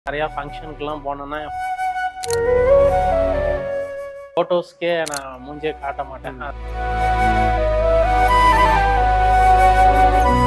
நிறையா ஃபங்க்ஷனுக்குலாம் போனேன்னா ஃபோட்டோஸ்க்கே நான் மூஞ்சே காட்ட மாட்டேன்.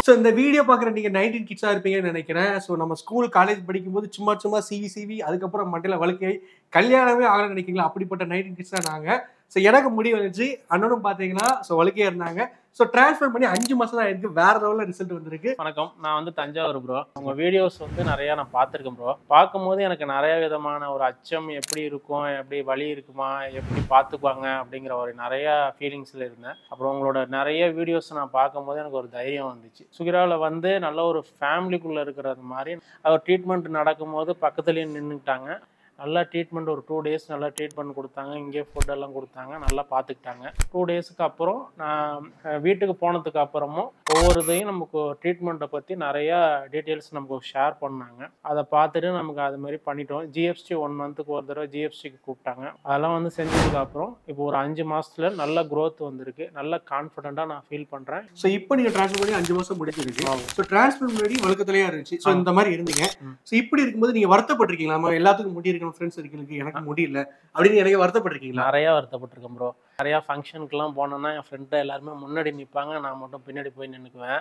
ஸோ இந்த வீடியோ பார்க்குற நீங்கள் 19 கிட்ஸாக இருப்பீங்கன்னு நினைக்கிறேன். ஸோ நம்ம ஸ்கூல் காலேஜ் படிக்கும்போது சும்மா சிவி அதுக்கப்புறம் மண்டையில் வழுக்கை கல்யாணமே ஆகணும்னு நினைக்கிறீங்களா? அப்படிப்பட்ட 19 கிட்ஸ் தான் நாங்கள். ஸோ எனக்கு முடிவு வந்துச்சு. அண்ணனும் பார்த்தீங்கன்னா வழுக்கையாக இருந்தாங்க. ஸோ டிரான்ஸ்ஃபர் பண்ணி 5 மாதம் தான் ஆயிருக்கு. வேற லெவலில் ரிசல்ட் வந்திருக்கு. வணக்கம், நான் தஞ்சாவூர் ப்ரோ. உங்கள் வீடியோஸ் நிறையா நான் பார்த்துருக்கேன் ப்ரோ. பார்க்கும்போது எனக்கு நிறைய விதமான ஒரு அச்சம், எப்படி இருக்கும், எப்படி வலி இருக்குமா, எப்படி பார்த்துக்குவாங்க அப்படிங்கிற ஒரு நிறையா ஃபீலிங்ஸில் இருந்தேன். அப்புறம் உங்களோட நிறைய வீடியோஸ் நான் பார்க்கும்போது எனக்கு ஒரு தைரியம் வந்துச்சு. சுகிராவில் நல்ல ஒரு ஃபேமிலிக்குள்ளே இருக்கிறது மாதிரி அவர் ட்ரீட்மெண்ட் நடக்கும்போது பக்கத்துலேயே நின்றுக்கிட்டாங்க. நல்லா ட்ரீட்மெண்ட் ஒரு 2 days நல்லா ட்ரீட்மெண்ட் கொடுத்தாங்க. இங்கே ஃபுட்டெல்லாம் கொடுத்தாங்க, நல்லா பார்த்துக்கிட்டாங்க. 2 daysக்கு அப்புறம் நான் வீட்டுக்கு போனதுக்கு அப்புறமும் ஒவ்வொரு இதையும் நமக்கு ட்ரீட்மெண்ட்டை பற்றி நிறையா டீட்டெயில்ஸ் நமக்கு ஷேர் பண்ணாங்க. அதை பார்த்துட்டு நமக்கு அது மாதிரி பண்ணிட்டோம். ஜிஎஃப்சி 1 monthக்கு ஒரு தடவை ஜிஎஃப்சிக்கு கூப்பிட்டாங்க. அதெல்லாம் செஞ்சதுக்கு அப்புறம் இப்போ ஒரு 5 மாதத்துல நல்ல க்ரோத் வந்திருக்கு. நல்ல கான்ஃபிடென்ட்டாக நான் ஃபீல் பண்ணுறேன். ஸோ இப்போ நீங்கள் ட்ரான்ஸ்ஃபர் பண்ணி 5 மாதம் முடிஞ்சிருக்கு. ஸோ ட்ரான்ஸ்ஃபர் முன்னாடி வழுக்கத்திலேயே இருந்துச்சு. ஸோ இந்த மாதிரி இருந்தீங்க. ஸோ இப்படி இருக்கும்போது நீங்கள் வருத்தப்பட்டிருக்கீங்களா? நம்ம எல்லாத்துக்கும் முடி இருக்கணும், ஃப்ரெண்ட்ஸ் இருக்கு, எனக்கு முடியல அப்படின்னு எனக்கு வருத்தப்பட்டிருக்கீங்களா? நிறையா வருத்தப்பட்டிருக்கேன் ப்ரோ. நிறையா ஃபங்க்ஷனுக்குலாம் போனேன்னா என் ஃப்ரெண்டு எல்லாருமே முன்னாடி நிற்பாங்க, நான் மட்டும் பின்னாடி போய் நின்றுக்குவேன்.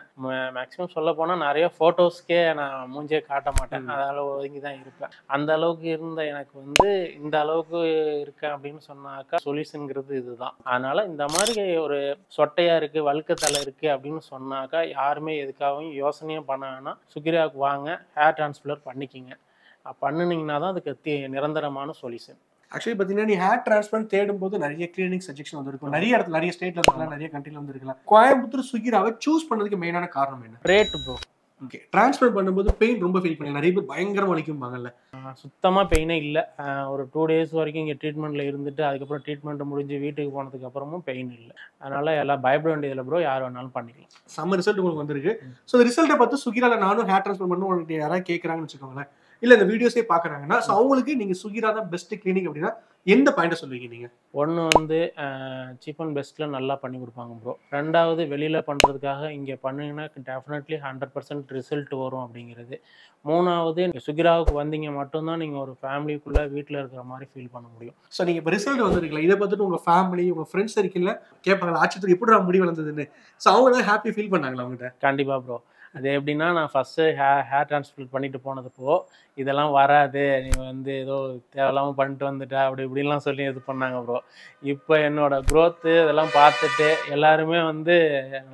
மேக்ஸிமம் சொல்ல போனால் நிறைய ஃபோட்டோஸ்க்கே நான் மூஞ்சே காட்ட மாட்டேன். அதனால் ஒதுங்கி தான் இருப்பேன். அந்த அளவுக்கு இருந்த எனக்கு இந்த அளவுக்கு இருக்கேன் அப்படின்னு சொன்னாக்கா சொல்யூஷனுங்கிறது இதுதான். அதனால் இந்த மாதிரி ஒரு சொட்டையாக இருக்குது, வழுக்கத்தலை இருக்குது அப்படின்னு சொன்னாக்கா யாருமே எதுக்காகவும் யோசனையும் பண்ண வேணாம். சுகிராவுக்கு வாங்க, ஹேர் டிரான்ஸ்பிளர் பண்ணிக்கிங்க. பண்ணினீங்கன்னா தான் அதுக்கு நிரந்தரமான சொல்யூஷன். ஆக்சுவலி பார்த்தீங்கன்னா நீ ஹேர் டிரான்ஸ்பிளான்ட் தேடும்போது நிறைய கிளினிக் சஜெக்ஷன் வந்திருக்கும். நிறைய இடத்துல, நிறைய ஸ்டேட்ல இருக்கலாம், நிறைய கண்ட்ரில வந்திருக்கலாம். கோயம்புத்தூர் சுகிராவை சூஸ் பண்ணதுக்கு மெயினான காரணம் என்ன? Rate bro. ஓகே, டிரான்ஸ்பிளான்ட் பண்ணும்போது பெயின் ரொம்ப ஃபீல் பண்ணி நிறைய பேர் பயங்கரமாக வலிக்கும்பாங்கல்ல? சுத்தமாக பெயினே இல்லை. ஒரு 2 days வரைக்கும் இங்கே ட்ரீட்மெண்ட்டில் இருந்துட்டு அதுக்கப்புறம் ட்ரீட்மெண்ட் முடிஞ்சு வீட்டுக்கு போனதுக்கு அப்புறமும் பெயின் இல்லை. அதனால் எல்லாம் பயப்பட வேண்டியதில்லை ப்ரோ. யார் வேணாலும் பண்ணிக்கலாம். செம்ம ரிசல்ட் உங்களுக்கு வந்திருக்கு. ஸோ இந்த ரிசல்ட்டை பார்த்து சுகிராவில் நானும் ஹேர் டிரான்ஸ்பிளான்ட் பண்ணணும் உங்களுக்கு யாராவது கேட்குறாங்கன்னு வச்சுக்கோங்களேன், இல்லை இந்த வீடியோஸே பார்க்குறாங்கன்னா, ஸோ அவங்களுக்கு நீங்கள் சுகிரா தான் பெஸ்ட் கிளினிக் அப்படின்னா எந்த பாயிண்ட்டை சொல்லுவீங்க நீங்கள்? ஒன்று சீப் அண்ட் பெஸ்ட்டில் நல்லா பண்ணி கொடுப்பாங்க ப்ரோ. 2வது வெளியில் பண்ணுறதுக்காக இங்கே பண்ணிங்கன்னா டெஃபினெட்லி 100% ரிசல்ட் வரும் அப்படிங்கிறது. 3வது சுகிராவுக்கு வந்தீங்க மட்டும்தான் நீங்கள் ஒரு ஃபேமிலிக்குள்ளே வீட்டில் இருக்கிற மாதிரி ஃபீல் பண்ண முடியும். ஸோ நீங்கள் இப்போ ரிசல்ட் வந்துருக்கல, இதை பார்த்துட்டு உங்கள் ஃபேமிலி, உங்கள் ஃப்ரெண்ட்ஸ் சர்க்கிளில் கேட்பாங்களா, ஆச்சரியத்துக்கு எப்படி நான் வளர்ந்ததுன்னு? ஸோ அவங்க தான் ஹாப்பி ஃபீல் பண்ணாங்களா அவங்ககிட்ட? கண்டிப்பாக ப்ரோ. அது எப்படின்னா, நான் ஃபஸ்ட்டு ஹேர் டிரான்ஸ்பிளான்ட் பண்ணிட்டு போனதுப்போ இதெல்லாம் வராது, நீ ஏதோ தேவையில்லாமல் பண்ணிட்டு வந்துட்டா அப்படி இப்படின்லாம் சொல்லி இது பண்ணாங்க ப்ரோ. இப்போ என்னோட க்ரோத்து இதெல்லாம் பார்த்துட்டு எல்லாருமே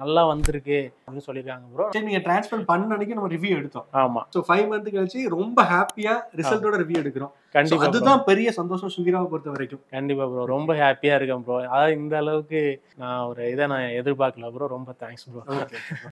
நல்லா வந்திருக்கு அப்படின்னு சொல்லியிருக்காங்க ப்ரோ. சரி, நீங்கள் டிரான்ஸ்பிளான்ட் பண்ண அன்னைக்கு நம்ம ரிவ்யூ எடுத்தோம். ஆமாம். ஸோ 5 month கழிச்சு ரொம்ப ஹாப்பியாக ரிசல்ட்டோட ரிவ்யூ எடுக்கிறோம். கண்டிப்பாக அதுதான் பெரிய சந்தோஷம் சுகிராவை பொறுத்த வரைக்கும். கண்டிப்பாக ப்ரோ. ரொம்ப ஹாப்பியாக இருக்கேன் ப்ரோ. அதாவது இந்த அளவுக்கு நான் எதிர்பார்க்கல ப்ரோ. ரொம்ப தேங்க்ஸ் ப்ரோ.